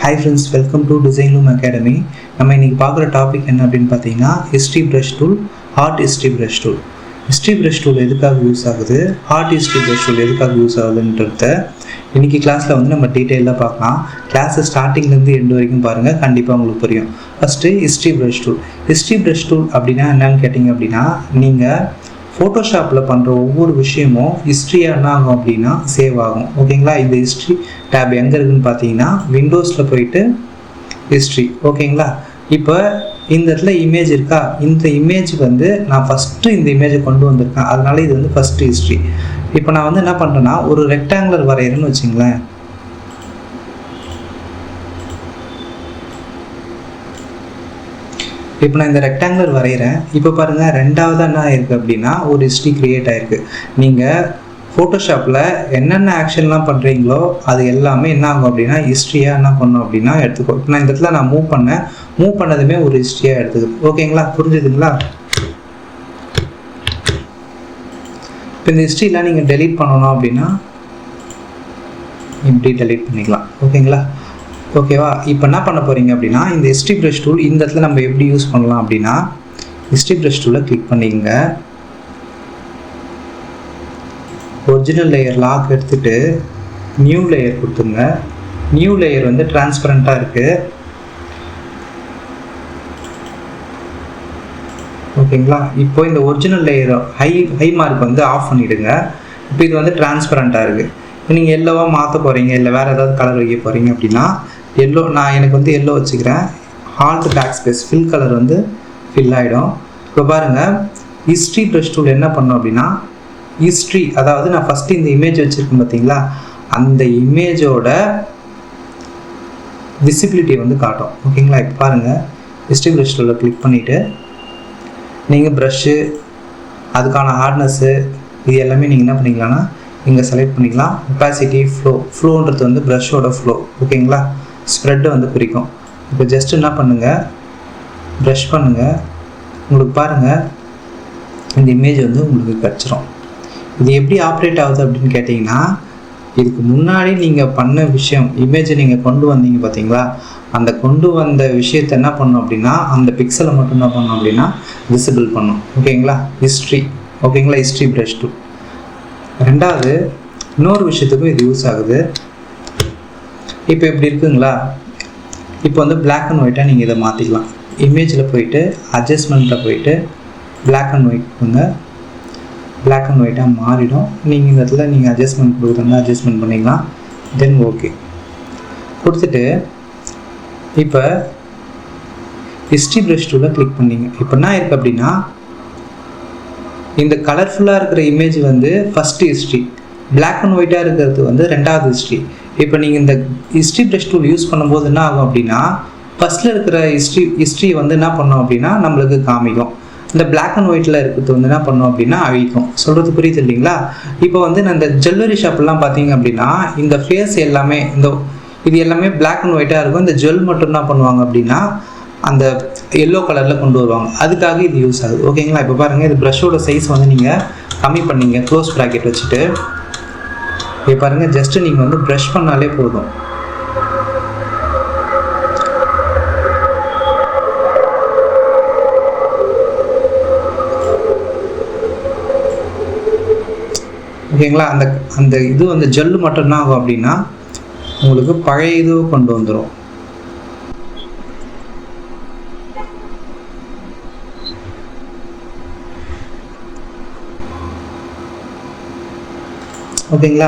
Hi friends, welcome to Design Loom Academy. நம்ம இன்னைக்கு பார்க்குற டாபிக் என்ன அப்படின்னு பார்த்தீங்கன்னா history brush tool, art history brush tool. History brush tool எதுக்காக யூஸ் ஆகுது, ஹார்ட் ஹிஸ்ட்ரி ப்ரஷ் டூல் எதுக்காக யூஸ் ஆகுதுன்றத இன்னைக்கு கிளாஸில் வந்து நம்ம டீட்டெயிலாக பார்க்கலாம். கிளாஸை ஸ்டார்டிங்லேருந்து எண்டு வரைக்கும் பாருங்கள், கண்டிப்பாக உங்களுக்கு புரியும். First history brush tool. History brush tool அப்படின்னா என்னன்னு கேட்டிங்க அப்படின்னா, நீங்கள் ஃபோட்டோஷாப்பில் பண்ணுற ஒவ்வொரு விஷயமும் ஹிஸ்ட்ரியாக என்ன ஆகும் அப்படின்னா சேவ் ஆகும். ஓகேங்களா? இந்த ஹிஸ்ட்ரி டேப் எங்கே இருக்குதுன்னு பார்த்தீங்கன்னா விண்டோஸில் போயிட்டு ஹிஸ்ட்ரி. ஓகேங்களா? இப்போ இந்த இடத்துல இமேஜ் இருக்கா, இந்த இமேஜ் வந்து நான் ஃபஸ்ட்டு இந்த இமேஜை கொண்டு வந்திருக்கேன், அதனால இது வந்து ஃபஸ்ட்டு ஹிஸ்ட்ரி. இப்போ நான் வந்து என்ன பண்ணுறேன்னா ஒரு ரெக்டாங்குலர் வரைகிறேன்னு வச்சுங்களேன். இப்போ நான் இந்த ரெக்டாங்குலர் வரைகிறேன். இப்போ பாருங்கள், ரெண்டாவதாக என்ன ஆயிருக்கு அப்படின்னா ஒரு ஹிஸ்ட்ரி க்ரியேட் ஆகிருக்கு. நீங்கள் ஃபோட்டோஷாப்பில் என்னென்ன ஆக்ஷன்லாம் பண்ணுறீங்களோ அது எல்லாமே என்ன ஆகும் அப்படின்னா ஹிஸ்ட்ரியாக என்ன பண்ணும் அப்படின்னா எடுத்துக்கோ. இப்போ நான் இந்த இடத்துல நான் மூவ் பண்ணதுமே ஒரு ஹிஸ்ட்ரியாக எடுத்துக்குது. ஓகேங்களா? புரிஞ்சுதுங்களா? இப்போ இந்த ஹிஸ்ட்ரியில் நீங்கள் டெலீட் பண்ணணும் அப்படின்னா இப்படி டெலீட் பண்ணிக்கலாம். ஓகேங்களா? ஓகேவா? இப்போ என்ன பண்ண போகிறீங்க அப்படின்னா இந்த ஹிஸ்ட்ரி ப்ரஷ் டூல் இந்த இடத்துல நம்ம எப்படி யூஸ் பண்ணலாம் அப்படின்னா ஹிஸ்ட்ரி ப்ரஷ் டூலை கிளிக் பண்ணிங்க. ஒரிஜினல் லேயர் லாக் எடுத்துகிட்டு நியூ லேயர் கொடுத்துங்க. நியூ லேயர் வந்து டிரான்ஸ்பரண்ட்டாக இருக்குது. ஓகேங்களா? இப்போ இந்த ஒரிஜினல் லேயர் ஹை மார்க் வந்து ஆஃப் பண்ணிவிடுங்க. இப்போ இது வந்து டிரான்ஸ்பரண்ட்டாக இருக்குது. இப்போ நீங்கள் எல்லோவாக மாற்ற போகிறீங்க, இல்லை வேறு ஏதாவது கலர் வைக்க போகிறீங்க அப்படின்னா எல்லோ, நான் எனக்கு வந்து எல்லோ வச்சுக்கிறேன். Alt back space fill colour வந்து ஃபில் ஆகிடும். இப்போ பாருங்கள், ஹிஸ்ட்ரி ப்ரஷ் டூல் என்ன பண்ணோம் அப்படின்னா ஹிஸ்ட்ரி, அதாவது நான் ஃபஸ்ட்டு இந்த இமேஜ் வச்சுருக்கேன் பார்த்தீங்களா, அந்த இமேஜோட விசிபிலிட்டி வந்து காட்டும். ஓகேங்களா? இப்போ பாருங்கள், ஹிஸ்ட்ரி ப்ரஷ் டூலில் கிளிக் பண்ணிவிட்டு நீங்கள் ப்ரஷ்ஷு, அதுக்கான ஹார்ட்னஸ்ஸு, இது எல்லாமே நீங்கள் என்ன பண்ணிக்கலாம்னா இங்கே செலக்ட் பண்ணிக்கலாம். ஒப்பாசிட்டி, ஃப்ளோன்றது வந்து ப்ரஷ்ஷோட ஃப்ளோ. ஓகேங்களா? ஸ்ப்ரெட்டை வந்து குறிக்கும். இப்போ ஜஸ்ட் என்ன பண்ணுங்கள், ப்ரஷ் பண்ணுங்கள். உங்களுக்கு பாருங்கள், இந்த இமேஜ் வந்து உங்களுக்கு கிடச்சிரும். இது எப்படி ஆப்ரேட் ஆகுது அப்படின்னு கேட்டிங்கன்னா, இதுக்கு முன்னாடி நீங்கள் பண்ண விஷயம், இமேஜை நீங்கள் கொண்டு வந்தீங்க பார்த்தீங்களா, அந்த கொண்டு வந்த விஷயத்தை என்ன பண்ணணும் அப்படின்னா அந்த பிக்சலை மட்டும் என்ன பண்ணணும் அப்படின்னா விசிபிள் பண்ணும். ஓகேங்களா? ஹிஸ்ட்ரி. ஓகேங்களா? History brush tool. ரெண்டாவது இன்னொரு விஷயத்துக்கும் இது யூஸ் ஆகுது. இப்போ எப்படி இருக்குங்களா, இப்போ வந்து பிளாக் அண்ட் ஒயிட்டாக நீங்கள் இதை மாற்றிக்கலாம். இமேஜில் போயிட்டு அட்ஜஸ்ட்மெண்ட்டில் போயிட்டு பிளாக் அண்ட் ஒயிட் கொடுங்க. பிளாக் அண்ட் ஒயிட்டாக மாறிடும். நீங்கள் இந்த இடத்துல நீங்கள் அட்ஜஸ்ட்மெண்ட் கொடுக்குறதா அட்ஜஸ்ட்மெண்ட் பண்ணிக்கலாம். தென் ஓகே கொடுத்துட்டு இப்போ ஹிஸ்ட்ரி ப்ரஷ் டூலில் கிளிக் பண்ணிங்க. இப்போ என்ன இருக்குது அப்படின்னா இந்த கலர்ஃபுல்லாக இருக்கிற இமேஜ் வந்து ஃபஸ்ட்டு ஹிஸ்ட்ரி, பிளாக் அண்ட் ஒயிட்டாக இருக்கிறது வந்து ரெண்டாவது ஹிஸ்ட்ரி. இப்போ நீங்கள் இந்த ஹிஸ்ட்ரி ப்ரஷ் டூல் யூஸ் பண்ணும்போது என்ன ஆகும் அப்படின்னா ஃபஸ்ட்டில் இருக்கிற ஹிஸ்ட்ரி வந்து என்ன பண்ணோம் அப்படின்னா நம்மளுக்கு காமிக்கும். இந்த பிளாக் அண்ட் ஒயிட்டில் இருக்கிறது வந்து என்ன பண்ணோம் அப்படின்னா அழிக்கும். சொல்கிறது புரியுது இல்லைங்களா? இப்போ வந்து நான் இந்த ஜுவல்லரி ஷாப்லாம் பார்த்தீங்க அப்படின்னா இந்த ஃபேஸ் எல்லாமே இது எல்லாமே பிளாக் அண்ட் ஒயிட்டாக இருக்கும். இந்த ஜுவல் மட்டும் என்ன பண்ணுவாங்க அப்படின்னா அந்த எல்லோ கலரில் கொண்டு வருவாங்க. அதுக்காக இது யூஸ் ஆகுது. ஓகேங்களா? இப்போ பாருங்கள், இது ப்ரஷ்ஷோட சைஸ் வந்து நீங்கள் கம்மி பண்ணிங்க, க்ளோஸ் ப்ராக்கெட் வச்சுட்டு. இப்போ பாருங்கள், ஜஸ்ட்டு நீங்கள் வந்து ப்ரஷ் பண்ணாலே போதும். ஓகேங்களா? அந்த இது வந்து ஜெல்லு மட்டும் என்ன ஆகும் அப்படின்னா உங்களுக்கு பழைய இது கொண்டு வந்துடும். ஓகேங்களா?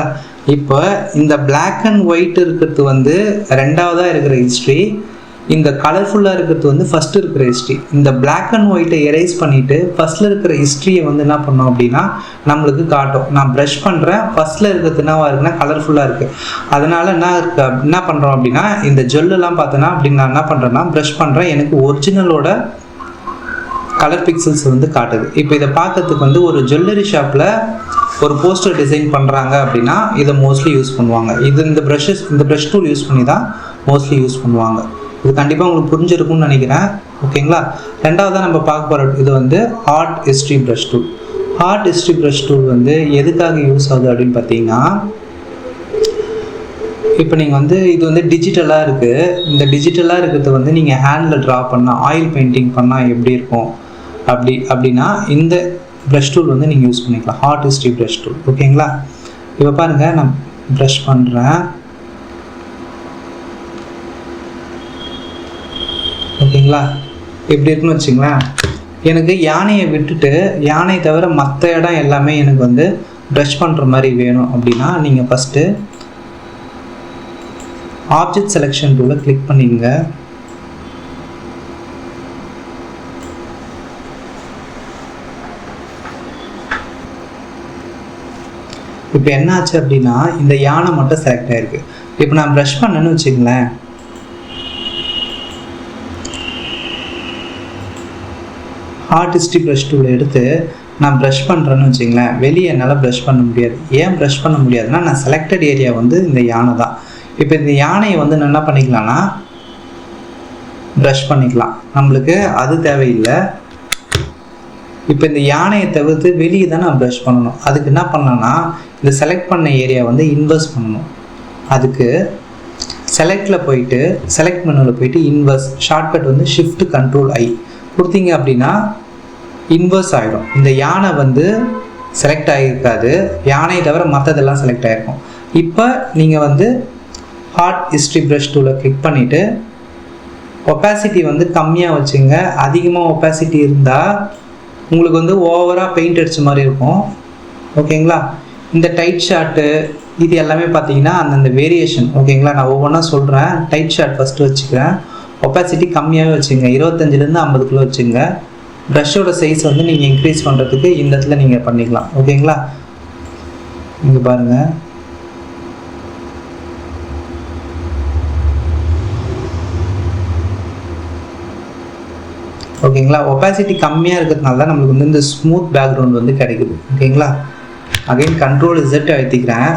இப்போ இந்த பிளாக் அண்ட் ஒயிட் இருக்கிறது வந்து ரெண்டாவதாக இருக்கிற ஹிஸ்ட்ரி, இந்த கலர்ஃபுல்லாக இருக்கிறது வந்து ஃபஸ்ட்டு இருக்கிற ஹிஸ்ட்ரி. இந்த பிளாக் அண்ட் ஒயிட்டை எரேஸ் பண்ணிவிட்டு ஃபஸ்ட்டில் இருக்கிற ஹிஸ்ட்ரியை வந்து என்ன பண்ணோம் அப்படின்னா நம்மளுக்கு காட்டும். நான் ப்ரஷ் பண்ணுறேன், ஃபஸ்ட்டில் இருக்கிறது என்னவாக இருக்குன்னா கலர்ஃபுல்லாக இருக்குது. அதனால் என்ன பண்ணுறோம் அப்படின்னா இந்த ஜெல்லாம் பார்த்தோன்னா அப்படின்னு நான் என்ன பண்ணுறேன்னா ப்ரஷ் பண்ணுறேன், எனக்கு ஒரிஜினலோட கலர் பிக்சல்ஸ் வந்து காட்டுது. இப்போ இதை பார்க்கறதுக்கு வந்து ஒரு ஜுவல்லரி ஷாப்பில் ஒரு போஸ்டர் டிசைன் பண்ணுறாங்க அப்படின்னா இதை மோஸ்ட்லி யூஸ் பண்ணுவாங்க. இந்த ப்ரஷ் டூல் யூஸ் பண்ணி தான் மோஸ்ட்லி யூஸ் பண்ணுவாங்க. இது கண்டிப்பாக உங்களுக்கு புரிஞ்சிருக்கும்னு நினைக்கிறேன். ஓகேங்களா? ரெண்டாவதாக நம்ம பார்க்க போகிற இது வந்து art history brush tool. Art history brush tool வந்து எதுக்காக யூஸ் ஆகுது அப்படின்னு பார்த்தீங்கன்னா இப்போ நீங்கள் வந்து இது வந்து டிஜிட்டலாக இருக்குது. இந்த டிஜிட்டலாக இருக்கிறது வந்து நீங்கள் ஹேண்டில் ட்ரா பண்ணால் ஆயில் பெயிண்டிங் பண்ணால் எப்படி இருக்கும் அப்படின்னா இந்த ப்ரஷ் டூல் வந்து நீங்கள் யூஸ் பண்ணிக்கலாம். Art history brush tool. ஓகேங்களா? இப்போ பாருங்கள், நான் ப்ரஷ் பண்ணுறேன். ஓகேங்களா? எப்படி இருக்குன்னு வச்சுங்களேன். எனக்கு யானையை விட்டுட்டு யானை தவிர மற்ற இடம் எல்லாமே எனக்கு வந்து ப்ரஷ் பண்ணுற மாதிரி வேணும் அப்படின்னா நீங்கள் ஃபஸ்ட்டு ஆப்ஜெக்ட் செலெக்ஷன் டூலை கிளிக் பண்ணிங்க. இப்போ என்ன ஆச்சு அப்படின்னா இந்த யானை மட்டும் செலக்ட் ஆகிருக்கு. இப்போ நான் ப்ரஷ் பண்ணேன்னு வச்சுங்களேன், ஹார்ட் ஹிஸ்ட்ரி ப்ரஷ் டூலை எடுத்து நான் ப்ரஷ் பண்ணுறேன்னு வச்சுங்களேன், வெளியே என்னால் ப்ரஷ் பண்ண முடியாது. ஏன் ப்ரஷ் பண்ண முடியாதுன்னா நான் செலக்டட் ஏரியா வந்து இந்த யானை தான். இப்போ இந்த யானையை வந்து நான் என்ன பண்ணிக்கலாம்னா ப்ரஷ் பண்ணிக்கலாம், நம்மளுக்கு அது தேவையில்லை. இப்போ இந்த யானையை தவிர்த்து வெளியே தான் நான் ப்ரஷ் பண்ணணும். அதுக்கு என்ன பண்ணலான்னா இந்த செலக்ட் பண்ண ஏரியா வந்து இன்வெர்ஸ் பண்ணணும். அதுக்கு செலக்டில் போயிட்டு செலக்ட் மெனுவில் போயிட்டு இன்வெர்ஸ் ஷார்ட்கட் வந்து ஷிஃப்ட் கண்ட்ரோல் ஐ கொடுத்தீங்க அப்படின்னா இன்வெர்ஸ் ஆகிடும். இந்த யானை வந்து செலக்ட் ஆகியிருக்காது, யானையை தவிர மற்றதெல்லாம் செலக்ட் ஆகிருக்கும். இப்போ நீங்கள் வந்து ஹார்ட் ஹிஸ்ட்ரி ப்ரஷ் டூலை கிளிக் பண்ணிவிட்டு ஒப்பாசிட்டி வந்து கம்மியாக வச்சுங்க. அதிகமாக ஒப்பாசிட்டி இருந்தால் உங்களுக்கு வந்து ஓவராக பெயிண்ட் அடித்த மாதிரி இருக்கும். ஓகேங்களா? இந்த டைட் ஷார்ட்டு இது எல்லாமே பார்த்தீங்கன்னா அந்தந்த வேரியேஷன். ஓகேங்களா? நான் ஒவ்வொன்றா சொல்கிறேன். டைட் ஷார்ட் ஃபஸ்ட்டு வச்சுக்கிறேன். ஒப்பாசிட்டி கம்மியாகவே வச்சுங்க, 25லேருந்து 50 வச்சுங்க. ப்ரஷ்ஷோட சைஸ் வந்து நீங்கள் இன்க்ரீஸ் பண்ணுறதுக்கு இந்த இடத்துல நீங்கள் பண்ணிக்கலாம். ஓகேங்களா? இங்கே பாருங்கள், ஓகேங்களா? ஒப்பாசிட்டி கம்மியாக இருக்கிறதுனால தான் நம்மளுக்கு வந்து இந்த ஸ்மூத் பேக்ரவுண்ட் வந்து கிடைக்குது. ஓகேங்களா? Again control Z அழுத்திக்கிறேன்.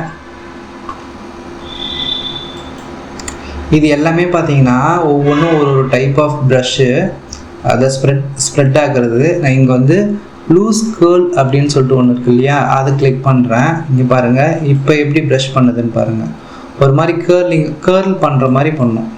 இது எல்லாமே பார்த்தீங்கன்னா ஒவ்வொன்றும் ஒரு டைப் ஆஃப் ப்ரஷ்ஷு, அதை ஸ்ப்ரெட் ஆகிறது. நான் இங்கே வந்து லூஸ் கேர்ள் அப்படின்னு சொல்லிட்டு ஒன்று இருக்கு இல்லையா, அதை கிளிக் பண்ணுறேன். இங்கே பாருங்கள், இப்போ எப்படி ப்ரஷ் பண்ணுதுன்னு பாருங்கள். ஒரு மாதிரி கேர்ள் பண்ணுற மாதிரி பண்ணும்.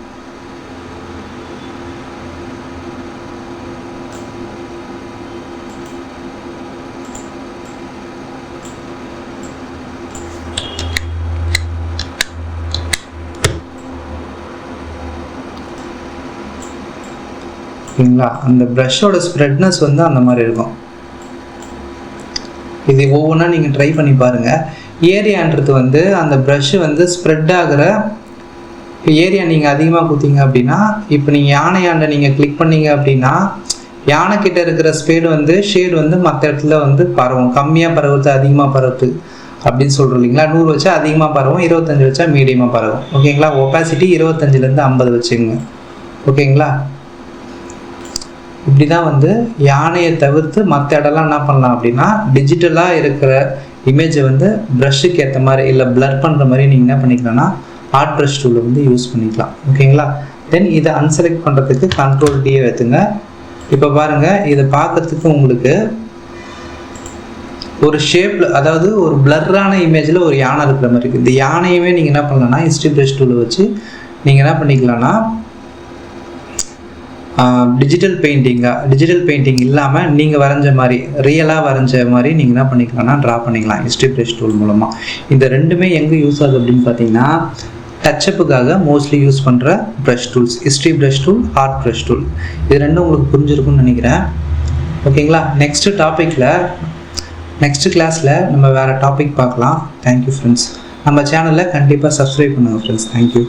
ஓகேங்களா? அந்த ப்ரஷ்ஷோட ஸ்ப்ரெட்னஸ் வந்து அந்த மாதிரி இருக்கும். இது ஒவ்வொன்றா நீங்கள் ட்ரை பண்ணி பாருங்கள். ஏரியான்றது வந்து அந்த ப்ரஷ்ஷு வந்து ஸ்ப்ரெட் ஆகிற ஏரியா நீங்கள் அதிகமாக கொடுத்தீங்க அப்படின்னா, இப்போ நீங்கள் யானையாண்ட நீங்கள் கிளிக் பண்ணீங்க அப்படின்னா யானைக்கிட்ட இருக்கிற ஷேடு வந்து மற்ற இடத்துல வந்து பரவும். கம்மியாக பரவுறது அதிகமாக பரவுது அப்படின்னு சொல்கிறோம் இல்லைங்களா? 100 வச்சா அதிகமாக பரவும், 25 வச்சா மீடியமாக பரவும். ஓகேங்களா? ஒப்பாசிட்டி 25லேருந்து 50 வச்சுங்க. ஓகேங்களா? இப்படி தான் வந்து யானையை தவிர்த்து மற்ற இடம்லாம் என்ன பண்ணலாம் அப்படின்னா டிஜிட்டலாக இருக்கிற இமேஜை வந்து ப்ரஷ்ஷுக்கு ஏற்ற மாதிரி இல்லை பிளர் பண்ணுற மாதிரி நீங்கள் என்ன பண்ணிக்கலாம்னா ஆர்ட் ப்ரஷ் டூலை வந்து யூஸ் பண்ணிக்கலாம். ஓகேங்களா? தென் இதை அன்செலக்ட் பண்ணுறதுக்கு கண்ட்ரோல் D வைத்துங்க. இப்போ பாருங்கள், இதை பார்க்கறதுக்கு உங்களுக்கு ஒரு ஷேப்பில், அதாவது ஒரு பிளர்ரான இமேஜில் ஒரு யானை இருக்கிற மாதிரி இருக்குது. இந்த யானையுமே நீங்கள் என்ன பண்ணலாம்னா ஹிஸ்ட்ரி ப்ரஷ் டூலை வச்சு நீங்கள் என்ன பண்ணிக்கலாம்னா டிஜிட்டல் பெயிண்டிங் இல்லாமல் நீங்கள் வரைஞ்ச மாதிரி ரியலாக வரைஞ்ச மாதிரி நீங்கள் என்ன பண்ணிக்கலாம்னா ட்ரா பண்ணிக்கலாம் ஹிஸ்ட்ரி ப்ரஷ் டூல் மூலமாக. இந்த ரெண்டுமே எங்கே யூஸ் ஆகுது அப்படின்னு பார்த்தீங்கன்னா டச்சப்புக்காக மோஸ்ட்லி யூஸ் பண்ணுற brush tools, history brush tool, art brush tool. இது ரெண்டும் உங்களுக்கு புரிஞ்சிருக்கும்னு நினைக்கிறேன். ஓகேங்களா? நெக்ஸ்ட் கிளாஸில் நம்ம வேறு டாபிக் பார்க்கலாம். Thank you friends. நம்ம சேனலில் கண்டிப்பாக சப்ஸ்கிரைப் பண்ணுங்கள் ஃப்ரெண்ட்ஸ். தேங்க்யூ.